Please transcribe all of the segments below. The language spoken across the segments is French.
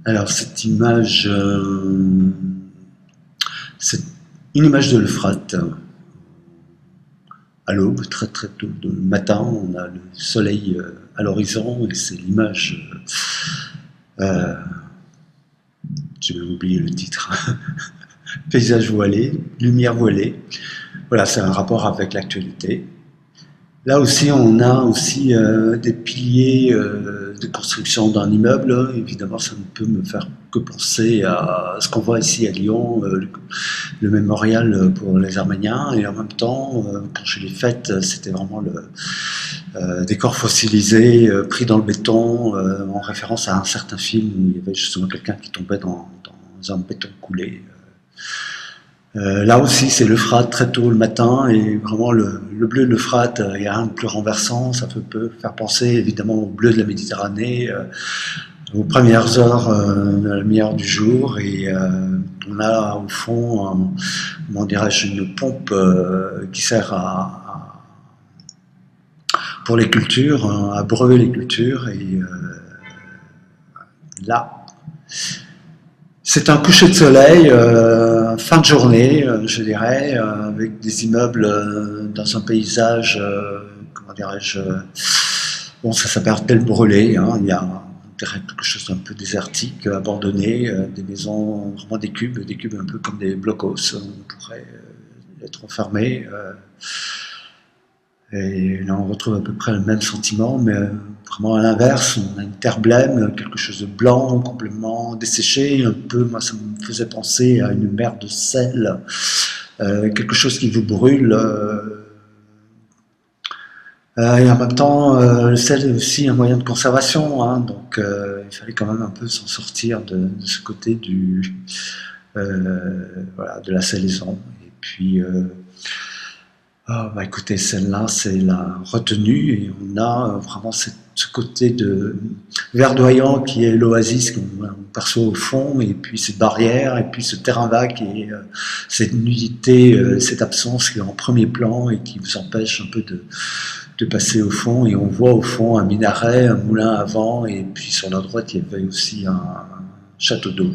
Alors cette image, c'est une image de l'Euphrate. À l'aube, très très tôt le matin, on a le soleil à l'horizon et c'est l'image. Euh, J'ai même oublié le titre. Paysage voilé, lumière voilée. Voilà, c'est un rapport avec l'actualité. Là aussi, on a aussi des piliers de construction d'un immeuble. Évidemment, ça ne peut me faire que penser à ce qu'on voit ici à Lyon, le mémorial pour les Arméniens. Et en même temps, quand je l'ai faite, c'était vraiment le décor fossilisé, pris dans le béton, en référence à un certain film où il y avait justement quelqu'un qui tombait dans un béton coulé. Là aussi, c'est l'Euphrate très tôt le matin et vraiment le bleu de l'Euphrate, il n'y a rien de plus renversant. Ça peut faire penser évidemment au bleu de la Méditerranée, aux premières heures de la lumière du jour. Et on a au fond, comment dirais-je, une pompe qui sert pour les cultures, à breuver les cultures. Et là, c'est un coucher de soleil, fin de journée, je dirais, avec des immeubles dans un paysage, comment dirais-je, bon, ça s'appelle brûlé, hein, il y a quelque chose d'un peu désertique, abandonné, des maisons, vraiment des cubes un peu comme des blocos, on pourrait être enfermé. Et là, on retrouve à peu près le même sentiment, mais vraiment à l'inverse, on a une terre blême, quelque chose de blanc, complètement desséché, un peu, moi ça me faisait penser à une mer de sel, quelque chose qui vous brûle. Et en même temps, le sel est aussi un moyen de conservation, hein, donc il fallait quand même un peu s'en sortir de ce côté voilà, de la salaison. Et puis, ah, bah écoutez, celle-là, c'est la retenue et on a vraiment ce côté de verdoyant qui est l'oasis qu'on perçoit au fond et puis cette barrière et puis ce terrain vague et cette nudité, cette absence qui est en premier plan et qui vous empêche un peu de passer au fond. Et on voit au fond un minaret, un moulin à vent et puis sur la droite, il y avait aussi un château d'eau.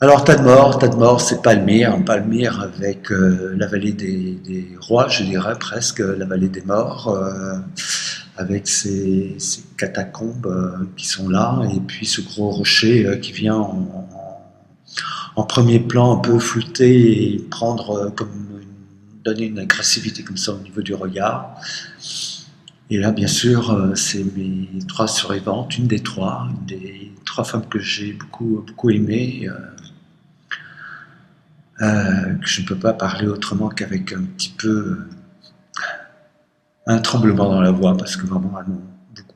Alors Tadmor, c'est Palmyre, Palmyre avec la vallée des rois, je dirais presque, la vallée des morts, avec ces catacombes qui sont là, et puis ce gros rocher qui vient en premier plan, un peu flouter et prendre donner une agressivité comme ça au niveau du regard. Et là, bien sûr, c'est mes trois survivantes, une des trois femmes que j'ai beaucoup aimées. Que je ne peux pas parler autrement qu'avec un petit peu un tremblement dans la voix parce que vraiment elles m'ont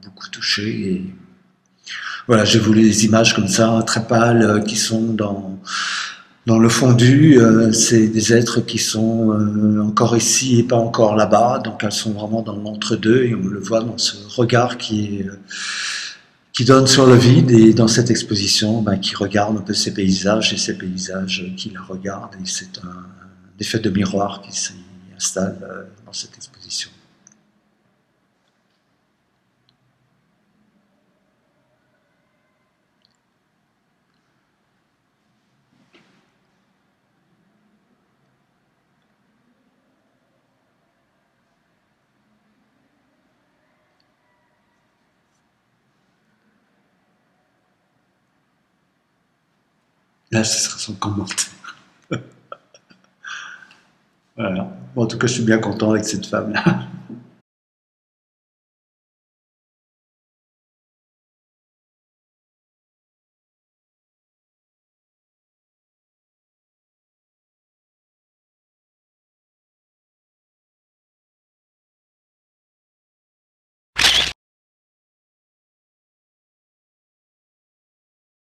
beaucoup touché et voilà, j'ai voulu des images comme ça très pâles qui sont dans le fondu, c'est des êtres qui sont encore ici et pas encore là-bas, donc elles sont vraiment dans l'entre-deux et on le voit dans ce regard qui donne sur le vide et dans cette exposition qui regarde un peu ces paysages et ces paysages qui la regardent et c'est un effet de miroir qui s'y installe dans cette exposition. Là, ce sera son commentaire. Voilà. Bon, en tout cas, je suis bien content avec cette femme-là.